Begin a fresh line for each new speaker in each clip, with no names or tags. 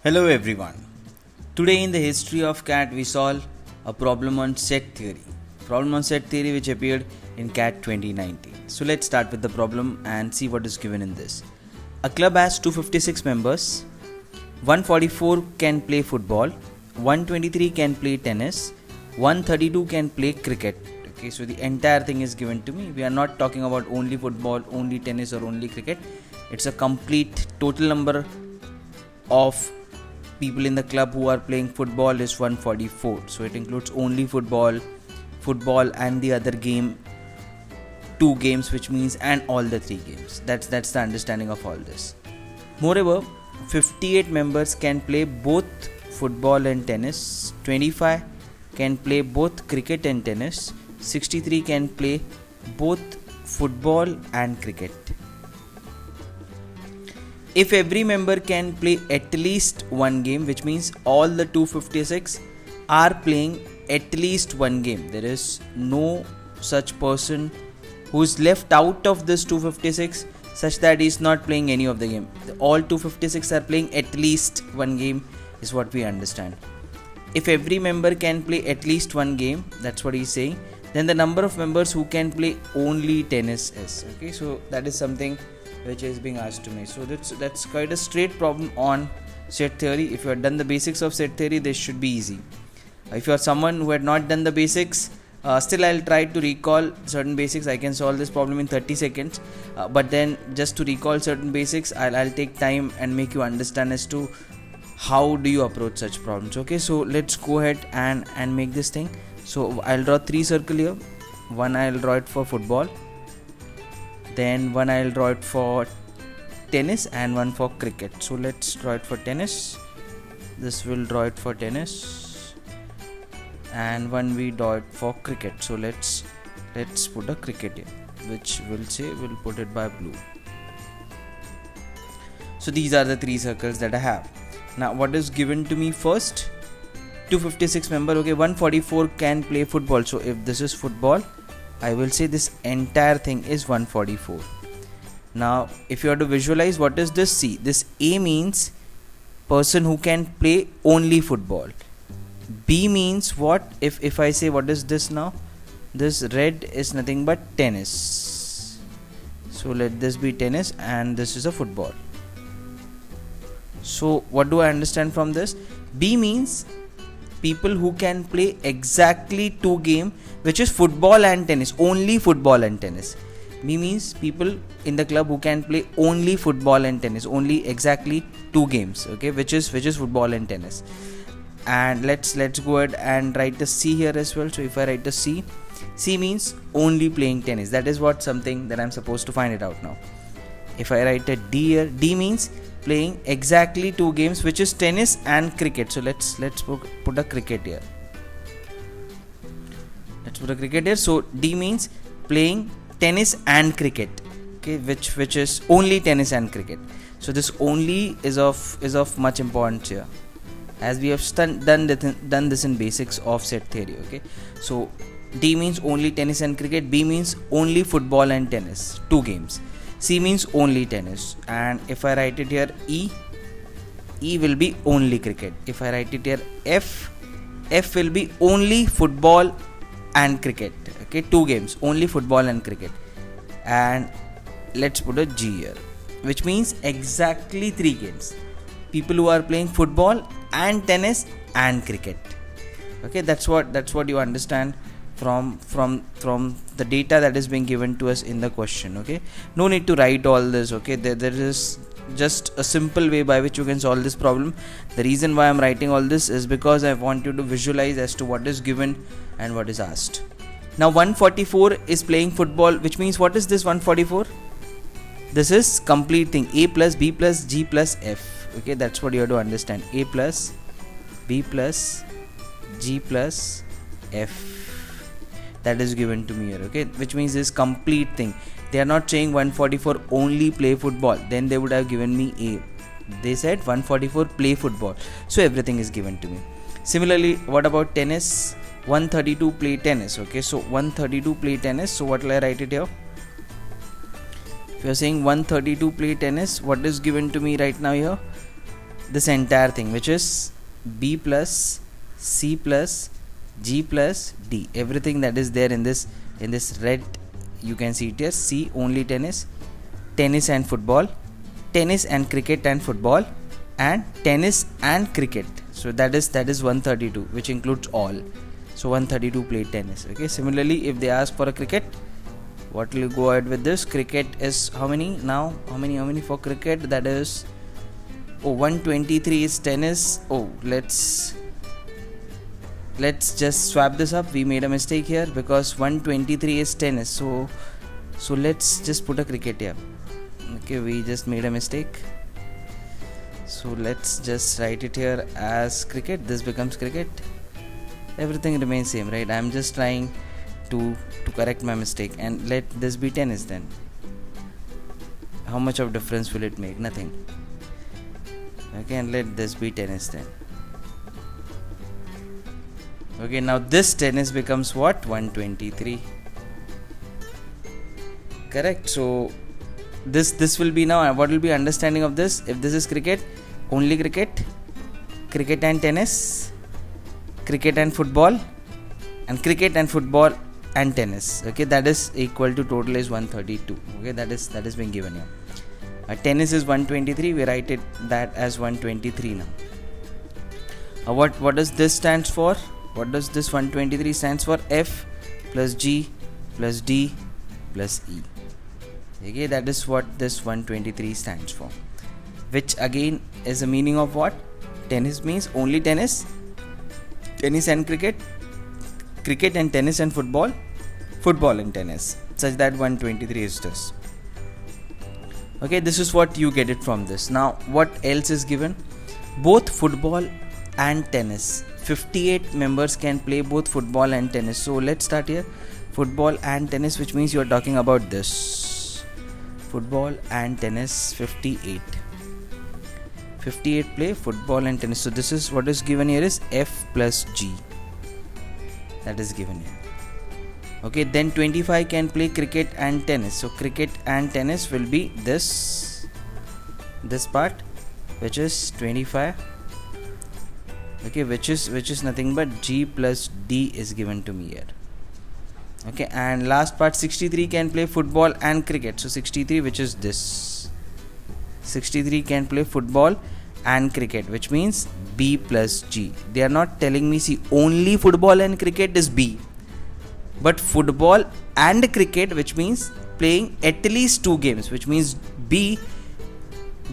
Hello everyone. Today in the history of CAT we solve a problem on set theory. Problem on set theory which appeared in CAT 2019. So let's start with the problem and see what is given in this. A club has 256 members. 144 can play football. 123 can play tennis. 132 can play cricket. Okay, so the entire thing is given to me. We are not talking about only football, only tennis or only cricket. It's a complete total number of people in the club who are playing football is 144. So it includes only football and the other game, 2 games, which means and all the 3 games. That's the understanding of all this. Moreover, 58 members can play both football and tennis. 25 can play both cricket and tennis. 63 can play both football and cricket. If every member can play at least one game, which means all the 256 are playing at least one game, there is no such person who is left out of this 256 such that he is not playing any of the game. All 256 are playing at least one game is what we understand. If every member can play at least one game, that's what he's saying, then the number of members who can play only tennis is. Okay, so that is something which is being asked to me. So that's quite a straight problem on set theory. If you have done the basics of set theory, this should be easy. If you are someone who had not done the basics, still I'll try to recall certain basics. I can solve this problem in 30 seconds, but then just to recall certain basics, I'll take time and make you understand as to how do you approach such problems. Okay, so let's go ahead and make this thing. So I'll draw 3 circles here. One I'll draw it for football, then one I'll draw it for tennis, and one for cricket. So let's draw it for tennis. This will draw it for tennis, and one we draw it for cricket. So let's put a cricket here, which we'll put it by blue. So these are the 3 circles that I have. Now what is given to me first? 256 member. Okay, 144 can play football. So if this is football, I will say this entire thing is 144. Now if you have to visualize, what is this? See, this A means person who can play only football. B means what? If I say what is this now? This red is nothing but tennis. So let this be tennis and this is a football. So what do I understand from this? B means people who can play exactly 2 games, which is football and tennis, only football and tennis. B means people in the club who can play only football and tennis, only exactly 2 games, okay, which is football and tennis. And let's go ahead and write the C here as well. So if I write the C means only playing tennis. That is what something that I'm supposed to find it out now. If I write a D here, D means playing exactly 2 games, which is tennis and cricket. So let's put a cricket here. Let's put a cricket here. So D means playing tennis and cricket, okay, which is only tennis and cricket. So this only is of much importance here, as we have done this in basics of set theory. Okay, so D means only tennis and cricket. B means only football and tennis, 2 games. C means only tennis. And if I write it here, E will be only cricket. If I write it here, F will be only football and cricket. Okay, 2 games, only football and cricket. And let's put a G here, which means exactly 3 games. People who are playing football and tennis and cricket. Okay, that's what you understand from the data that is being given to us in the question. Okay, no need to write all this. Okay, there is just a simple way by which you can solve this problem. The reason why I'm writing all this is because I want you to visualize as to what is given and what is asked. Now 144 is playing football, which means what is this 144? This is complete thing, A plus B plus G plus F. Okay, that's what you have to understand. A plus B plus G plus F. That is given to me here. Okay, which means this complete thing. They are not saying 144 only play football, then they would have given me A. They said 144 play football, so everything is given to me. Similarly, what about tennis? 132 play tennis. Okay, so 132 play tennis. So what will I write it here? If you are saying 132 play tennis, what is given to me right now here? this entire thing, which is B plus C plus G plus D. Everything that is there in this red, you can see it here. C only tennis, tennis and football, tennis and cricket and football, and tennis and cricket. So that is 132, which includes all. So 132 played tennis. Okay. Similarly, if they ask for a cricket, what will you go ahead with this? Cricket is how many now? How many for cricket? That is 123 is tennis. Let's just swap this up. We made a mistake here because 123 is tennis. So let's just put a cricket here. Okay, we just made a mistake. So let's just write it here as cricket. This becomes cricket. Everything remains same, right? I'm just trying to correct my mistake, and let this be tennis then. How much of difference will it make? Nothing. Okay, and let this be tennis then. Okay, now this tennis becomes what? 123. Correct. So this will be now, what will be understanding of this? If this is cricket, only cricket, cricket and tennis, cricket and football, and cricket and football and tennis. Okay, that is equal to total is 132. Okay, that is being given here. Tennis is 123. We write it that as 123 now. What does this stands for? What does this 123 stands for? F plus G plus D plus E. Okay, that is what this 123 stands for, which again is the meaning of what? Tennis means only tennis, tennis and cricket, cricket and tennis and football, football and tennis, such that 123 is this. Okay, this is what you get it from this. Now what else is given? Both football and tennis. 58 members can play both football and tennis. So let's start here. Football and tennis, which means you are talking about this. Football and tennis, 58. 58 play football and tennis. So this is what is given here is F plus G. That is given here. Okay, then 25 can play cricket and tennis. So cricket and tennis will be this part, which is 25. Okay, which is nothing but G plus D is given to me here. Okay, and last part 63 can play football and cricket. So 63, which is this. 63 can play football and cricket, which means B plus G. They are not telling me, see, only football and cricket is B, but football and cricket, which means playing at least 2 games, which means B.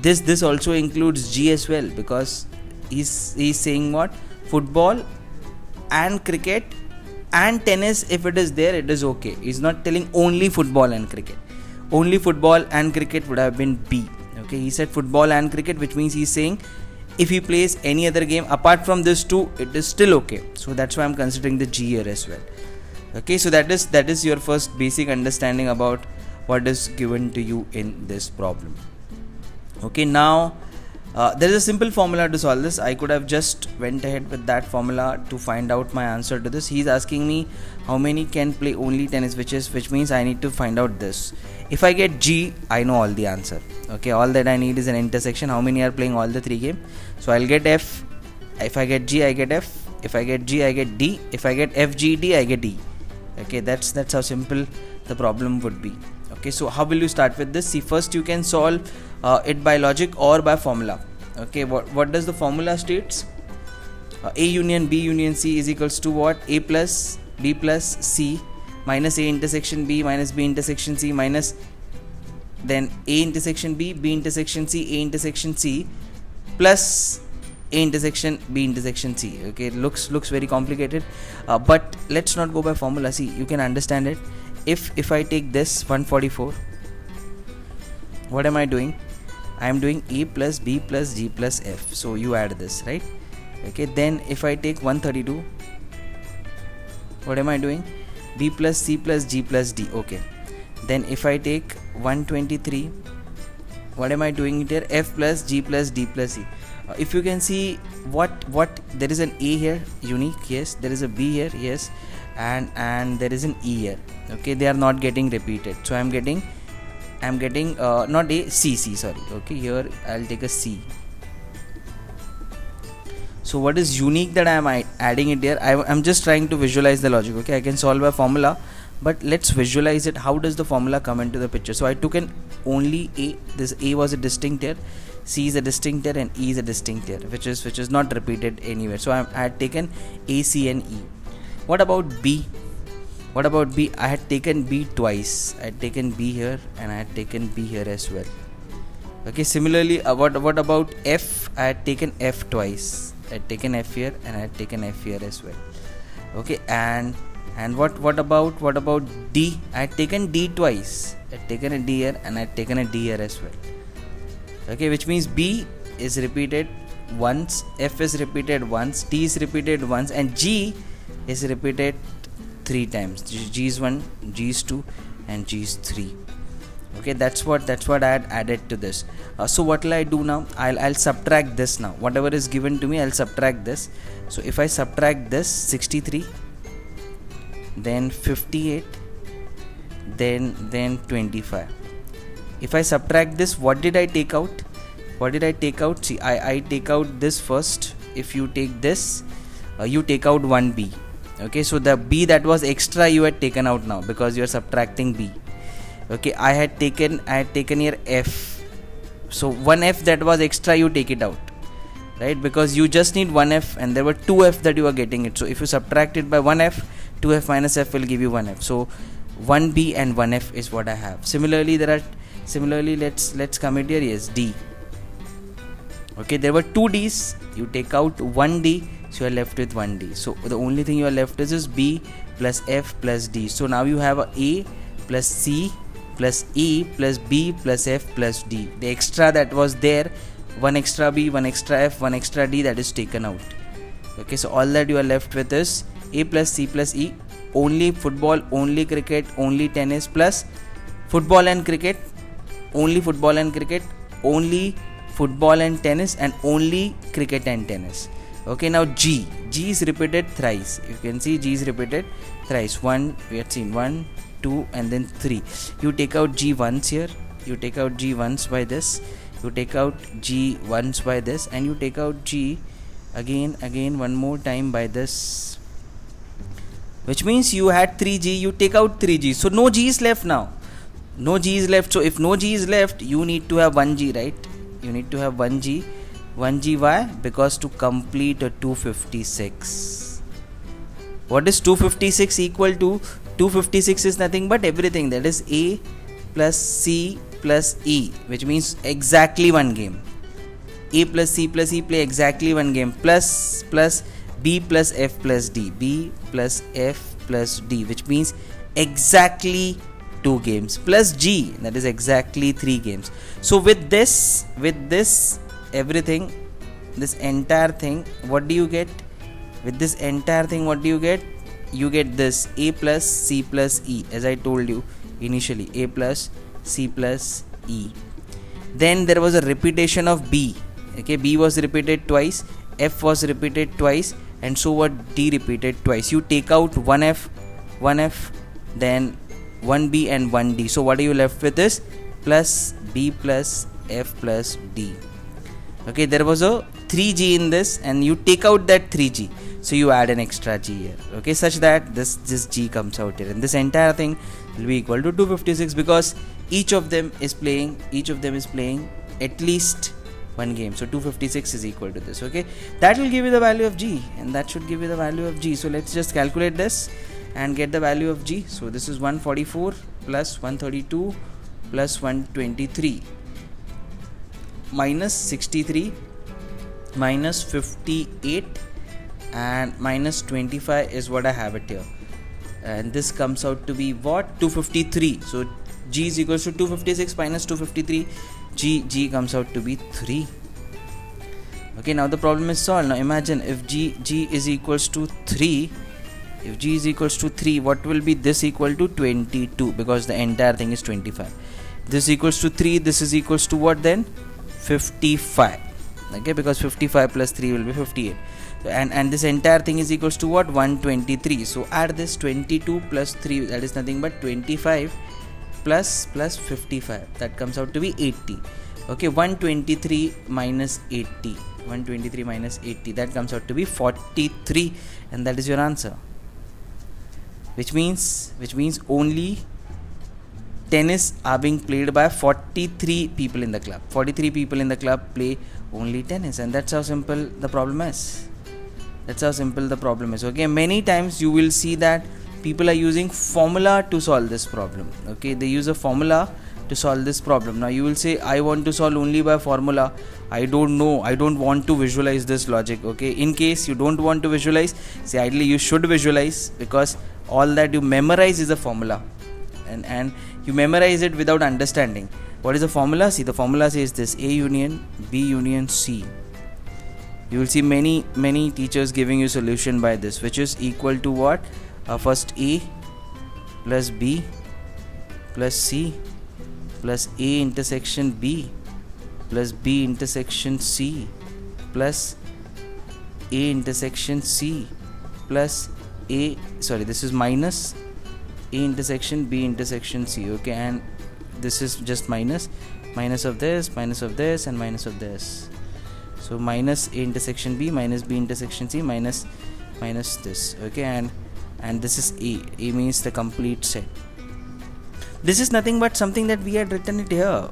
This also includes G as well, because he's saying what? Football and cricket and tennis, if it is there, it is okay. He's not telling only football and cricket. Only football and cricket would have been B. Okay, he said football and cricket, which means he's saying if he plays any other game apart from this 2, it is still okay. So that's why I'm considering the G here as well. Okay, so that is your first basic understanding about what is given to you in this problem. Okay, now there is a simple formula to solve this. I could have just went ahead with that formula to find out my answer to this. He's asking me how many can play only tennis, which means I need to find out this. If I get G, I know all the answer. Okay, all that I need is an intersection. How many are playing all the 3 games? So I'll get F. If I get G, I get F. If I get G, I get D. If I get F, G, D, I get E. Okay, that's how simple the problem would be. Okay, so how will you start with this? See, first you can solve it by logic or by formula. Okay, what does the formula states? A union B union C is equals to what? A plus B plus C minus A intersection B minus B intersection C minus then A intersection B, B intersection C, A intersection C plus A intersection B intersection C. Okay, it looks very complicated, but let's not go by formula. See, you can understand it. If I take this 144, what am I doing? I am doing A plus B plus G plus F. So you add this, right? Okay, then if I take 132, what am I doing? B plus C plus G plus D. Okay, then if I take 123, what am I doing here? F plus G plus D plus E. If you can see what there is an A here, unique, yes, there is a B here, yes, and there is an E here. Okay, they are not getting repeated, so I'm getting not A, C, sorry. Okay, here I'll take a C. So what is unique that I am adding it here? I'm just trying to visualize the logic. Okay, I can solve a formula, but let's visualize it. How does the formula come into the picture? So I took an only A. This A was a distinct here, C is a distinct here, and E is a distinct here, which is not repeated anywhere. So I had taken A, C, and E. What about B? What about B? I had taken B twice. I had taken B here and I had taken B here as well. Okay, similarly, what about F? I had taken F twice. I had taken F here and I had taken F here as well. Okay, and what about D? I had taken D twice. I had taken a D here and I had taken a D here as well. Okay, which means B is repeated once, F is repeated once, D is repeated once, and G is repeated 3 times. G is 1, G is 2, and G is 3. Okay, that's what I had added to this. So what will I do now? I'll subtract this now. Whatever is given to me, I'll subtract this. So if I subtract this, 63, then 58, then 25. If I subtract this, what did I take out? See, I take out this first. If you take this, you take out 1B. Okay, so the B that was extra you had taken out now, because you are subtracting B. Okay, I had taken here F. So 1F that was extra, you take it out, right? Because you just need 1F and there were 2F that you were getting it. So if you subtract it by 1F, 2F minus F will give you 1F. So 1B and 1F is what I have. Similarly, let's come it here. Yes, D. Okay, there were 2 D's. You take out 1 D, so you are left with 1 D. So the only thing you are left with is B plus F plus D. So now you have A plus C plus E plus B plus F plus D. The extra that was there, 1 extra B, 1 extra F, 1 extra D, that is taken out. Okay, so all that you are left with is A plus C plus E, only football, only cricket, only tennis, plus football and cricket, only football and cricket, only football and tennis, and only cricket and tennis. Okay, now G is repeated thrice. You can see G is repeated thrice. 1, we had seen 1, 2, and then 3. You take out G once here, you take out G once by this, you take out G once by this, and you take out G again one more time by this, which means you had 3G, you take out 3G, so no G is left now. No G is left. So if no G is left, you need to have 1G, right? You need to have 1G. 1G, why? Because to complete a 256. What is 256 equal to? 256 is nothing but everything, that is A plus C plus E, which means exactly one game. A plus C plus E play exactly one game, plus B plus F plus D, B plus F plus D, which means exactly 2 games, plus G, that is exactly 3 games. So with this everything, this entire thing, what do you get? With this entire thing, what do you get? You get this A plus C plus E, as I told you initially, A plus C plus E. Then there was a repetition of B. Okay, B was repeated twice, F was repeated twice, and so what? D repeated twice. You take out 1F, then 1B and 1D. So what are you left with is plus B plus F plus D. Okay, there was a 3G in this, and you take out that 3G, so you add an extra G here. Okay, such that this G comes out here, and this entire thing will be equal to 256, because each of them is playing at least one game. So 256 is equal to this. Okay, that will give you the value of G, and that should give you the value of G. So let's just calculate this and get the value of G. So this is 144 plus 132 plus 123 minus 63 minus 58 and minus 25 is what I have it here, and this comes out to be what? 253. So G is equals to 256 minus 253. G comes out to be 3. Okay, now the problem is solved. Now imagine if G is equals to 3. If G is equals to 3, what will be this equal to? 22, because the entire thing is 25. This equals to 3. This is equals to what then? 55. Okay, because 55 plus 3 will be 58. So, and this entire thing is equals to what? 123. So add this 22 plus 3, that is nothing but 25 plus 55, that comes out to be 80. Okay, 123 minus 80. 123 minus 80, that comes out to be 43, and that is your answer. Which means only tennis are being played by 43 people in the club. 43 people in the club play only tennis, and that's how simple the problem is. Okay, many times you will see that people are using formula to solve this problem. Okay, they use a formula to solve this problem. Now you will say, I want to solve only by formula. I don't know, I don't want to visualize this logic. Okay, in case you don't want to visualize, say ideally you should visualize, because all that you memorize is a formula, and you memorize it without understanding. What is the formula? See, the formula says this: A union B union C. You will see many teachers giving you solution by this, which is equal to what? First A plus B plus C plus A intersection B plus B intersection C plus A intersection C plus this is minus A intersection B intersection C. Okay, and this is just minus of this, and minus of this. So minus A intersection B minus B intersection C minus this. Okay, and this is A means the complete set. This is nothing but something that we had written it here.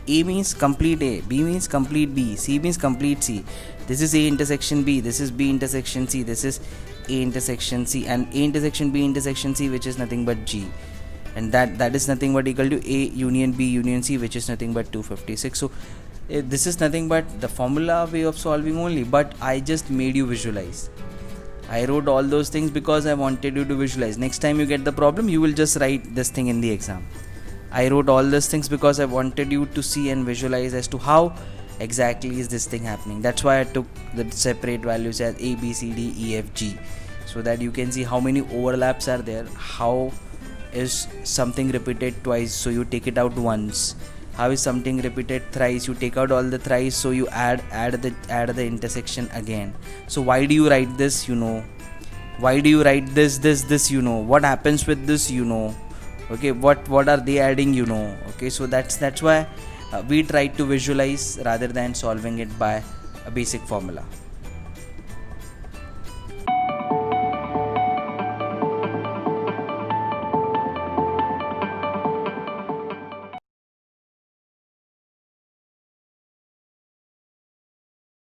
A means complete A, B means complete B, C means complete C. This is A intersection B, this is B intersection C, this is A intersection C, and A intersection B intersection C, which is nothing but G, and that is nothing but equal to A union B union C, which is nothing but 256. So this is nothing but the formula way of solving only, but I just made you visualize. I wrote all those things because I wanted you to visualize. Next time you get the problem, you will just write this thing in the exam. I wrote all these things because I wanted you to see and visualize as to how exactly is this thing happening. That's why I took the separate values as A, B, C, D, E, F, G, so that you can see how many overlaps are there. How is something repeated twice, so you take it out once. How is something repeated thrice, you take out all the thrice, so you add the intersection again. So why do you write this? You know. Why do you write this? You know. What happens with this? You know. Okay, what are they adding? You know. Okay, so that's why we try to visualize rather than solving it by a basic formula.